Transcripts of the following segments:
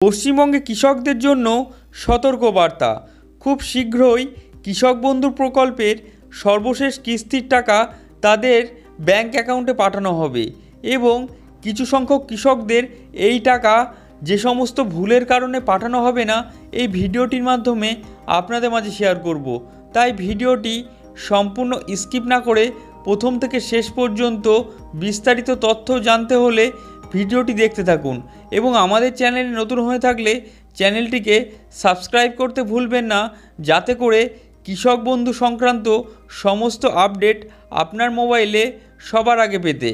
পশ্চিমবঙ্গে কৃষকদের জন্য সতর্কবার্তা। খুব শীঘ্রই কৃষক বন্ধু প্রকল্পের সর্বশেষ কিস্তির টাকা তাদের ব্যাংক অ্যাকাউন্টে পাঠানো হবে এবং কিছু সংখ্যক কৃষকদের এই টাকা যে সমস্ত ভুলের কারণে পাঠানো হবে না, এই ভিডিওটির মাধ্যমে আপনাদের মাঝে শেয়ার করব। তাই ভিডিওটি সম্পূর্ণ স্কিপ না করে প্রথম থেকে শেষ পর্যন্ত বিস্তারিত তথ্য জানতে হলে ভিডিওটি দেখতে থাকুন এবং আমাদের চ্যানেলে নতুন হয়ে থাকলে চ্যানেলটিকে সাবস্ক্রাইব করতে ভুলবেন না, যাতে করে কৃষক বন্ধু সংক্রান্ত সমস্ত আপডেট আপনার মোবাইলে সবার আগে পেতে।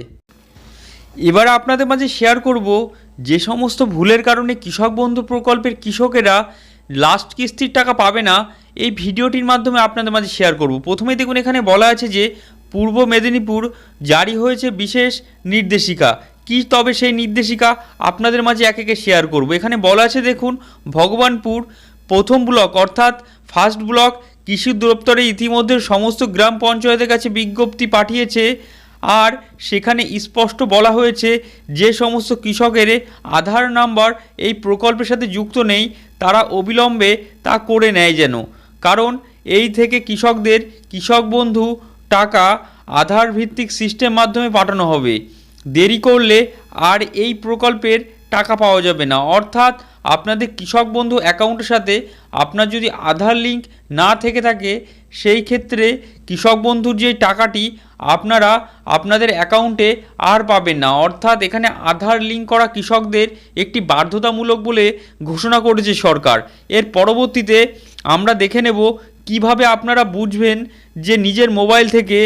এবার আপনাদের মাঝে শেয়ার করব যে সমস্ত ভুলের কারণে কৃষক বন্ধু প্রকল্পের কৃষকেরা লাস্ট কিস্তির টাকা পাবে না, এই ভিডিওটির মাধ্যমে আপনাদের মাঝে শেয়ার করব। প্রথমেই দেখুন, এখানে বলা আছে যে পূর্ব মেদিনীপুর জারি হয়েছে বিশেষ নির্দেশিকা। কি তবে সেই নির্দেশিকা আপনাদের মাঝে একে একে শেয়ার করব। এখানে বলা আছে দেখুন, ভগবানপুর প্রথম ব্লক অর্থাৎ ফার্স্ট ব্লক কৃষি দপ্তরে ইতিমধ্যে সমস্ত গ্রাম পঞ্চায়েতের কাছে বিজ্ঞপ্তি পাঠিয়েছে। আর সেখানে স্পষ্ট বলা হয়েছে যে সমস্ত কৃষকের আধার নাম্বার এই প্রকল্পের সাথে যুক্ত নেই, তারা অবিলম্বে তা করে নেয় যেন। কারণ এই থেকে কৃষকদের কৃষক বন্ধু টাকা আধার ভিত্তিক সিস্টেম মাধ্যমে পাঠানো হবে। দেরি করলে আর এই প্রকল্পের টাকা পাওয়া যাবে না। অর্থাৎ আপনাদের কৃষক বন্ধু অ্যাকাউন্টের সাথে আপনার যদি আধার লিঙ্ক না থেকে থাকে, সেই ক্ষেত্রে কৃষক বন্ধুর যে টাকাটি আপনারা আপনাদের অ্যাকাউন্টে আর পাবেন না। অর্থাৎ এখানে আধার লিঙ্ক করা কৃষকদের একটি বাধ্যতামূলক বলে ঘোষণা করেছে সরকার। এর পরবর্তীতে আমরা দেখে নেব কিভাবে আপনারা বুঝবেন যে নিজের মোবাইল থেকে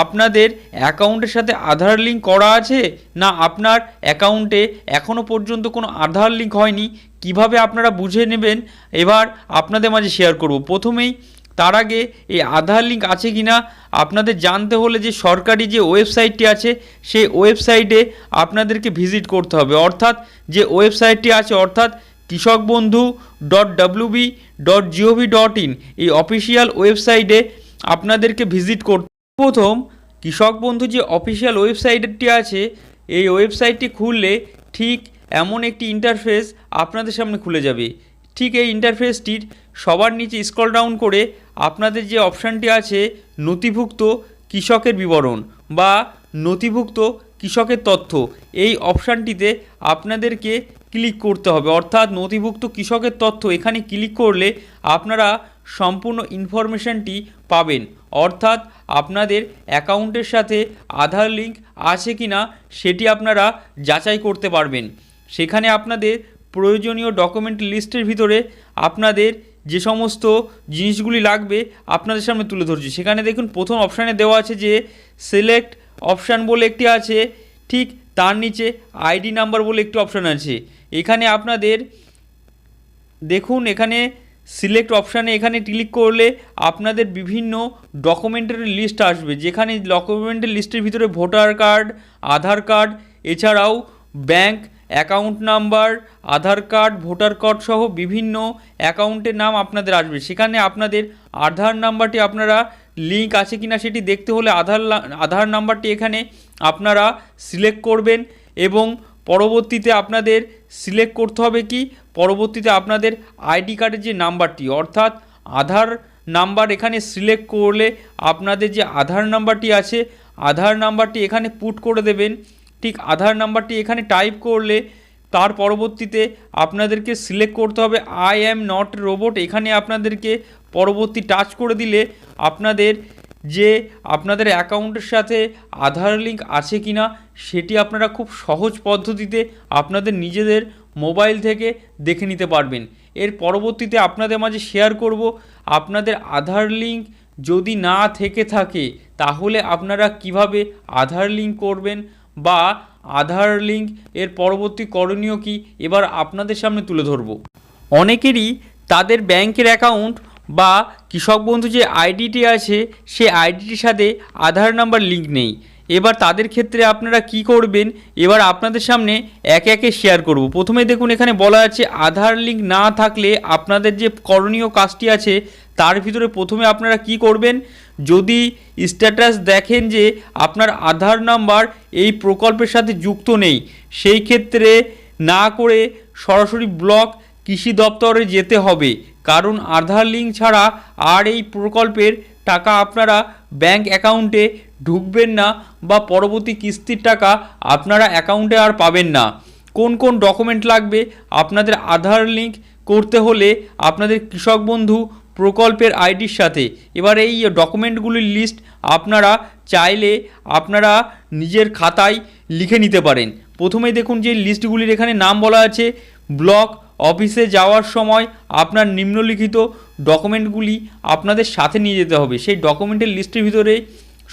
আপনাদের অ্যাকাউন্টের সাথে আধার লিঙ্ক করা আছে না আপনার অ্যাকাউন্টে এখনও পর্যন্ত কোনো আধার লিঙ্ক হয়নি। কিভাবে আপনারা বুঝে নেবেন এবার আপনাদের মাঝে শেয়ার করব। প্রথমেই তার আগে এই আধার লিঙ্ক আছে কি না আপনাদের জানতে হলে যে সরকারি যে ওয়েবসাইটটি আছে সেই ওয়েবসাইটে আপনাদেরকে ভিজিট করতে হবে। অর্থাৎ যে ওয়েবসাইটটি আছে অর্থাৎ kishokbandhu.wb.gov.in এই অফিসিয়াল ওয়েবসাইটে আপনাদেরকে ভিজিট করতে। প্রথম কৃষক বন্ধু যে অফিসিয়াল ওয়েবসাইটটি আছে, এই ওয়েবসাইটটি খুললে ঠিক এমন একটি ইন্টারফেস আপনাদের সামনে খুলে যাবে। ঠিক এই ইন্টারফেসটির সবার নিচে স্ক্রল ডাউন করে আপনাদের যে অপশানটি আছে নথিভুক্ত কৃষকের বিবরণ বা নথিভুক্ত কৃষকের তথ্য, এই অপশানটিতে আপনাদেরকে ক্লিক করতে হবে। অর্থাৎ নথিভুক্ত কৃষকের তথ্য এখানে ক্লিক করলে আপনারা সম্পূর্ণ ইনফরমেশানটি পাবেন। অর্থাৎ আপনাদের অ্যাকাউন্টের সাথে আধার লিঙ্ক আছে কি না সেটি আপনারা যাচাই করতে পারবেন। সেখানে আপনাদের প্রয়োজনীয় ডকুমেন্ট লিস্টের ভিতরে আপনাদের যে সমস্ত জিনিসগুলি লাগবে আপনাদের সামনে তুলে ধরছি। সেখানে দেখুন প্রথম অপশানে দেওয়া আছে যে সিলেক্ট অপশান বলে একটি আছে, ঠিক তার নিচে আইডি নাম্বার বলে একটি অপশান আছে। এখানে আপনাদের দেখুন, এখানে সিলেক্ট অপশানে এখানে ক্লিক করলে আপনাদের বিভিন্ন ডকুমেন্টের লিস্ট আসবে, যেখানে ডকুমেন্টের লিস্টের ভিতরে ভোটার কার্ড, আধার কার্ড, এছাড়াও ব্যাংক অ্যাকাউন্ট নাম্বার, আধার কার্ড, ভোটার কার্ড সহ বিভিন্ন অ্যাকাউন্টের নাম আপনাদের আসবে। সেখানে আপনাদের আধার নাম্বারটি আপনারা লিঙ্ক আছে কিনা সেটি দেখতে হলে আধার নাম্বারটি এখানে আপনারা সিলেক্ট করবেন এবং পরবর্তীতে আপনাদের সিলেক্ট করতে হবে কি, পরবর্তীতে আপনাদের আইডি কার্ডের যে নাম্বারটি অর্থাৎ আধার নাম্বার এখানে সিলেক্ট করলে আপনাদের যে আধার নাম্বারটি আছে আধার নাম্বারটি এখানে পুট করে দেবেন। ঠিক আধার নাম্বারটি এখানে টাইপ করলে তার পরবর্তীতে আপনাদেরকে সিলেক্ট করতে হবে আই অ্যাম নট রোবট। এখানে আপনাদেরকে পরবর্তী টাচ করে দিলে আপনাদের যে আপনাদের অ্যাকাউন্টের সাথে আধার লিঙ্ক আছে কি না সেটি আপনারা খুব সহজ পদ্ধতিতে আপনাদের নিজেদের মোবাইল থেকে দেখে নিতে পারবেন। এর পরবর্তীতে আপনাদের মাঝে শেয়ার করব আপনাদের আধার লিঙ্ক যদি না থেকে থাকে তাহলে আপনারা কিভাবে আধার লিঙ্ক করবেন বা আধার লিঙ্ক এর পরবর্তী করণীয় কি এবার আপনাদের সামনে তুলে ধরব। অনেকেরই তাদের ব্যাংকের অ্যাকাউন্ট বা কৃষক বন্ধু যে আইডিটি আছে সেই আইডিটির সাথে আধার নাম্বার লিঙ্ক নেই। এবার তাদের ক্ষেত্রে আপনারা কি করবেন এবার আপনাদের সামনে একে একে শেয়ার করব। প্রথমে দেখুন, এখানে বলা আছে আধার লিঙ্ক না থাকলে আপনাদের যে করণীয় কাজটি আছে তার ভিতরে প্রথমে আপনারা কি করবেন, যদি স্ট্যাটাস দেখেন যে আপনার আধার নাম্বার এই প্রকল্পের সাথে যুক্ত নেই, সেই ক্ষেত্রে না করে সরাসরি ব্লক কৃষি দপ্তরে যেতে হবে, কারণ আধার লিঙ্ক ছাড়া আর এই প্রকল্পের টাকা আপনারা ব্যাংক অ্যাকাউন্টে ঢুকবেন না বা পরবর্তী কিস্তির টাকা আপনারা অ্যাকাউন্টে আর পাবেন না। কোন কোন ডকুমেন্ট লাগবে আপনাদের আধার লিঙ্ক করতে হলে আপনাদের কৃষক বন্ধু প্রকল্পের আইডির সাথে? এবার এই ডকুমেন্টগুলির লিস্ট আপনারা চাইলে আপনারা নিজের খাতায় লিখে নিতে পারেন। প্রথমেই দেখুন যে লিস্টগুলির এখানে নাম বলা আছে। ব্লক অফিসে যাওয়ার সময় আপনার নিম্নলিখিত ডকুমেন্টগুলি আপনাদের সাথে নিয়ে যেতে হবে। সেই ডকুমেন্টের লিস্টের ভিতরে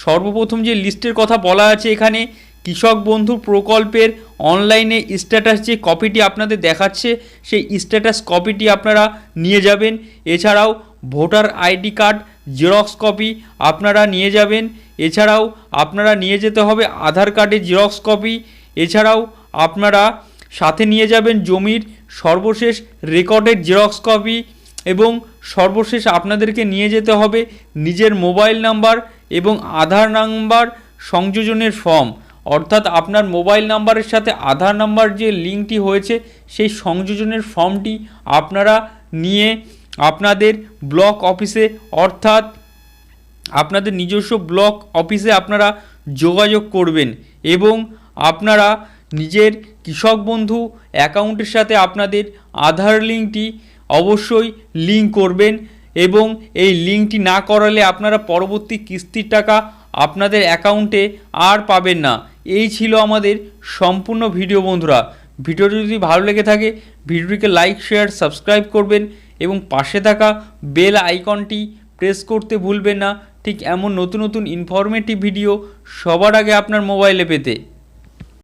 সর্বপ্রথম যে লিস্টের কথা বলা আছে এখানে, কৃষক বন্ধু প্রকল্পের অনলাইনে স্ট্যাটাস যে কপিটি আপনাদের দেখাচ্ছে সেই স্ট্যাটাস কপিটি আপনারা নিয়ে যাবেন। এছাড়াও voter ID card xerox copy আপনারা নিয়ে যাবেন। এছাড়াও আপনারা নিয়ে যেতে হবে আধার কার্ডের জেরক্স কপি। এছাড়াও আপনারা সাথে নিয়ে যাবেন জমির সর্বশেষ রেকর্ডের জেরক্স কপি এবং সর্বশেষ আপনাদেরকে নিয়ে যেতে হবে নিজের মোবাইল নাম্বার এবং আধার নাম্বার সংযোজনের ফর্ম, অর্থাৎ আপনার মোবাইল নাম্বারের সাথে আধার নাম্বার যে লিঙ্কটি হয়েছে সেই সংযোজনের ফর্মটি আপনারা নিয়ে আপনাদের ব্লক অফিসে অর্থাৎ আপনাদের নিজস্ব ব্লক অফিসে আপনারা যোগাযোগ করবেন এবং আপনারা নিজের কৃষক বন্ধু অ্যাকাউন্টের সাথে আপনাদের আধার লিঙ্কটি অবশ্যই লিঙ্ক করবেন এবং এই লিঙ্কটি না করালে আপনারা পরবর্তী কিস্তির টাকা আপনাদের অ্যাকাউন্টে আর পাবেন না। এই ছিল আমাদের সম্পূর্ণ ভিডিও বন্ধুরা। ভিডিওটি যদি ভালো লেগে থাকে ভিডিওটিকে লাইক শেয়ার সাবস্ক্রাইব করবেন এবং পাশে থাকা বেল আইকনটি প্রেস করতে ভুলবেন না ঠিক এমন নতুন নতুন ইনফরমেটিভ ভিডিও সবার আগে আপনার মোবাইলে পেতে।